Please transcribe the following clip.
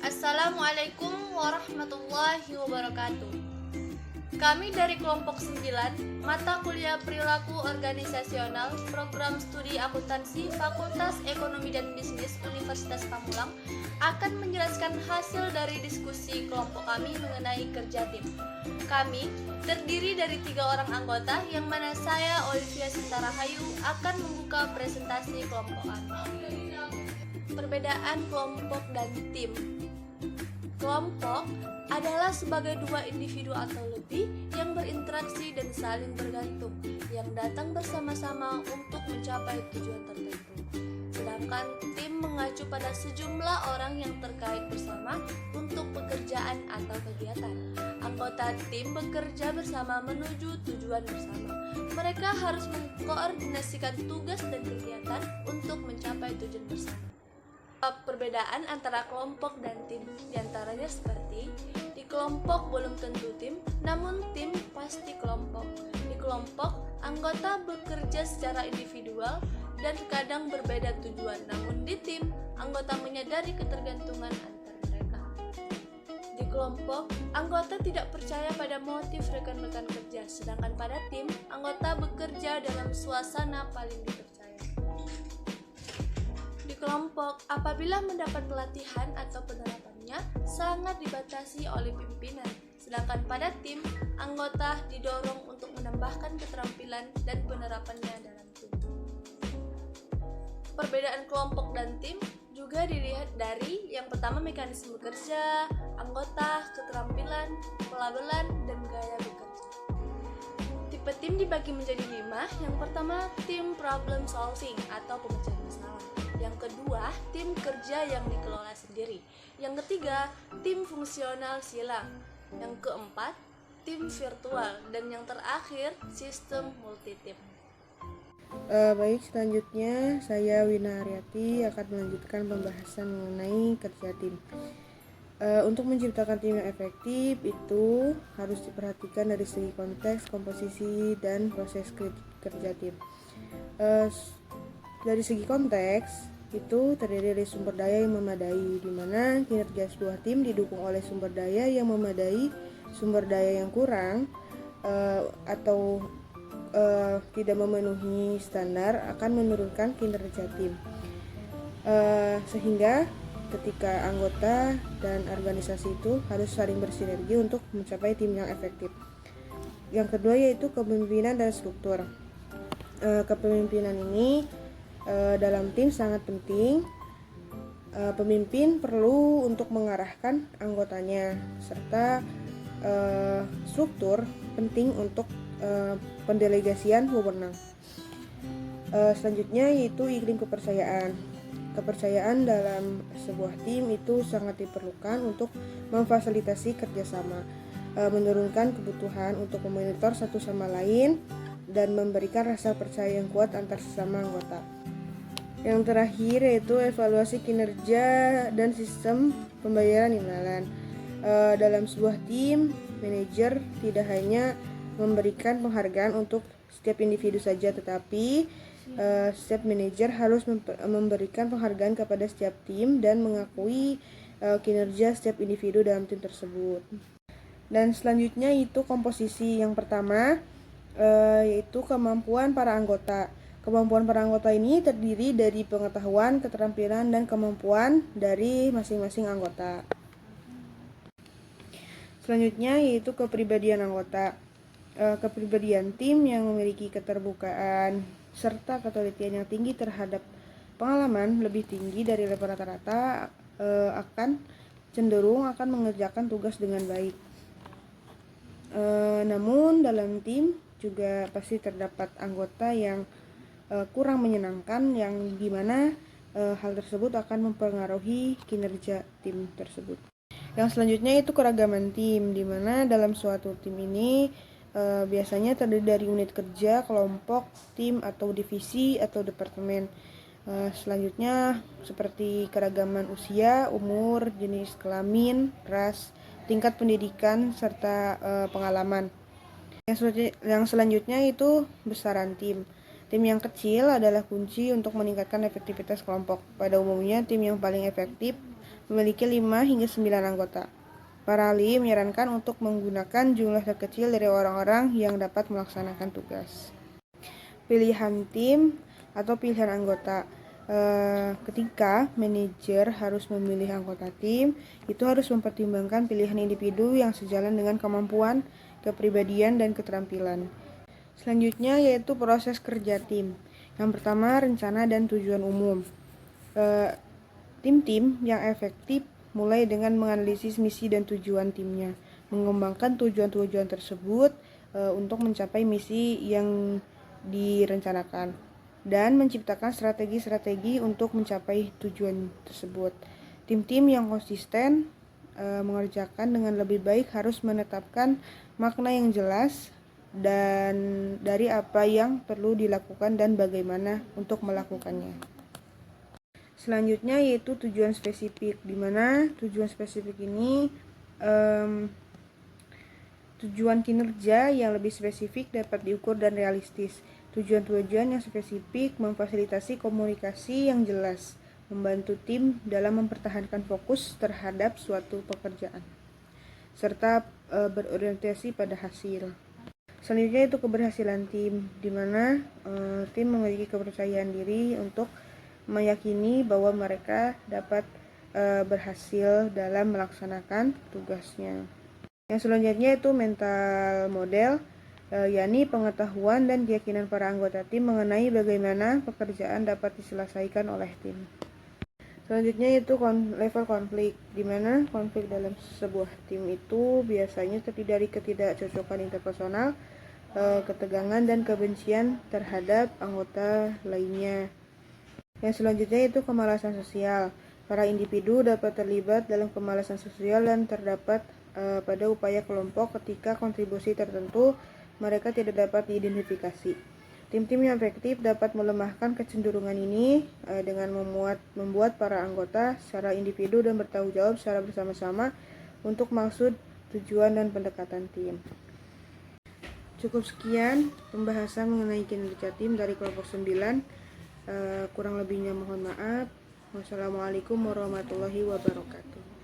Assalamualaikum warahmatullahi wabarakatuh. Kami dari kelompok 9, mata kuliah perilaku organisasional, program studi akuntansi, Fakultas Ekonomi dan Bisnis Universitas Pamulang akan menjelaskan hasil dari diskusi kelompok kami mengenai kerja tim. Kami terdiri dari 3 orang anggota, yang mana saya, Olivia Sintarahayu, akan membuka presentasi kelompok kami. Perbedaan kelompok dan tim. Kelompok adalah sebagai dua individu atau lebih yang berinteraksi dan saling bergantung, yang datang bersama-sama untuk mencapai tujuan tertentu. Sedangkan tim mengacu pada sejumlah orang yang terkait bersama untuk pekerjaan atau kegiatan. Anggota tim bekerja bersama menuju tujuan bersama. Mereka harus mengkoordinasikan tugas dan kegiatan untuk mencapai tujuan bersama. Perbedaan antara kelompok dan tim diantaranya seperti: di kelompok belum tentu tim, namun tim pasti kelompok. Di kelompok, anggota bekerja secara individual dan kadang berbeda tujuan, namun di tim, anggota menyadari ketergantungan antar mereka. Di kelompok, anggota tidak percaya pada motif rekan-rekan kerja, sedangkan pada tim, anggota bekerja dalam suasana paling dipercaya. Di kelompok, apabila mendapat pelatihan atau penerapannya sangat dibatasi oleh pimpinan, sedangkan pada tim, anggota didorong untuk menambahkan keterampilan dan penerapannya dalam tim. Perbedaan kelompok dan tim juga dilihat dari yang pertama mekanisme kerja, anggota, keterampilan, pelabelan, dan gaya bekerja. Tipe tim dibagi menjadi 5. Yang pertama, tim problem solving atau pemecahan masalah. Yang kedua, tim kerja yang dikelola sendiri. Yang ketiga, tim fungsional silang. Yang keempat, tim virtual. Dan yang terakhir, sistem multi-tim. Baik, selanjutnya saya Wina Aryati akan melanjutkan pembahasan mengenai kerja tim. Untuk menciptakan tim yang efektif itu harus diperhatikan dari segi konteks, komposisi, dan proses kerja tim. Dari segi konteks itu terdiri dari sumber daya yang memadai, di mana kinerja sebuah tim didukung oleh sumber daya yang memadai. Sumber daya yang kurang atau tidak memenuhi standar akan menurunkan kinerja tim, sehingga ketika anggota dan organisasi itu harus saling bersinergi untuk mencapai tim yang efektif. Yang kedua yaitu kepemimpinan dan struktur. Kepemimpinan ini dalam tim sangat penting. Pemimpin perlu untuk mengarahkan anggotanya, serta struktur penting untuk pendelegasian wewenang. Selanjutnya yaitu iklim kepercayaan. Kepercayaan dalam sebuah tim itu sangat diperlukan untuk memfasilitasi kerjasama, menurunkan kebutuhan untuk memonitor satu sama lain, dan memberikan rasa percaya yang kuat antar sesama anggota. Yang terakhir yaitu evaluasi kinerja dan sistem pembayaran imbalan. Dalam sebuah tim, manajer tidak hanya memberikan penghargaan untuk setiap individu saja, tetapi setiap manajer harus memberikan penghargaan kepada setiap tim dan mengakui kinerja setiap individu dalam tim tersebut. Dan selanjutnya itu komposisi. Yang pertama yaitu kemampuan para anggota. Kemampuan para anggota ini terdiri dari pengetahuan, keterampilan, dan kemampuan dari masing-masing anggota. Selanjutnya yaitu kepribadian anggota. Kepribadian tim yang memiliki keterbukaan serta ketelitian yang tinggi terhadap pengalaman lebih tinggi dari level rata-rata akan cenderung akan mengerjakan tugas dengan baik. Namun dalam tim juga pasti terdapat anggota yang kurang menyenangkan, yang dimana hal tersebut akan mempengaruhi kinerja tim tersebut. Yang selanjutnya itu keragaman tim, di mana dalam suatu tim ini biasanya terdiri dari unit kerja, kelompok, tim, atau divisi, atau departemen. Selanjutnya seperti keragaman usia, umur, jenis kelamin, ras, tingkat pendidikan, serta pengalaman. Yang selanjutnya itu besaran tim. Tim yang kecil adalah kunci untuk meningkatkan efektivitas kelompok. Pada umumnya tim yang paling efektif memiliki 5 hingga 9 anggota. Para ahli menyarankan untuk menggunakan jumlah terkecil dari orang-orang yang dapat melaksanakan tugas. Pilihan tim atau pilihan anggota. Ketika manajer harus memilih anggota tim, itu harus mempertimbangkan pilihan individu yang sejalan dengan kemampuan, kepribadian, dan keterampilan. Selanjutnya yaitu proses kerja tim. Yang pertama, rencana dan tujuan umum. Tim-tim yang efektif mulai dengan menganalisis misi dan tujuan timnya, mengembangkan tujuan-tujuan tersebut untuk mencapai misi yang direncanakan, dan menciptakan strategi-strategi untuk mencapai tujuan tersebut. Tim-tim yang konsisten mengerjakan dengan lebih baik harus menetapkan makna yang jelas dan dari apa yang perlu dilakukan dan bagaimana untuk melakukannya. Selanjutnya yaitu tujuan spesifik, di mana tujuan spesifik ini tujuan kinerja yang lebih spesifik dapat diukur dan realistis. Tujuan-tujuan yang spesifik memfasilitasi komunikasi yang jelas, membantu tim dalam mempertahankan fokus terhadap suatu pekerjaan, serta berorientasi pada hasil. Selanjutnya itu keberhasilan tim, di mana tim memiliki kepercayaan diri untuk meyakini bahwa mereka dapat berhasil dalam melaksanakan tugasnya. Yang selanjutnya itu mental model, yakni pengetahuan dan keyakinan para anggota tim mengenai bagaimana pekerjaan dapat diselesaikan oleh tim. Selanjutnya itu level konflik, di mana konflik dalam sebuah tim itu biasanya terdiri dari ketidakcocokan interpersonal, ketegangan dan kebencian terhadap anggota lainnya. Yang selanjutnya itu kemalasan sosial. Para individu dapat terlibat dalam kemalasan sosial dan terdapat pada upaya kelompok ketika kontribusi tertentu mereka tidak dapat diidentifikasi. Tim-tim yang efektif dapat melemahkan kecenderungan ini dengan membuat para anggota secara individu dan bertanggung jawab secara bersama-sama untuk maksud, tujuan, dan pendekatan tim. Cukup sekian pembahasan mengenai kinerja tim dari kelompok 9. Kurang lebihnya mohon maaf. Wassalamualaikum warahmatullahi wabarakatuh.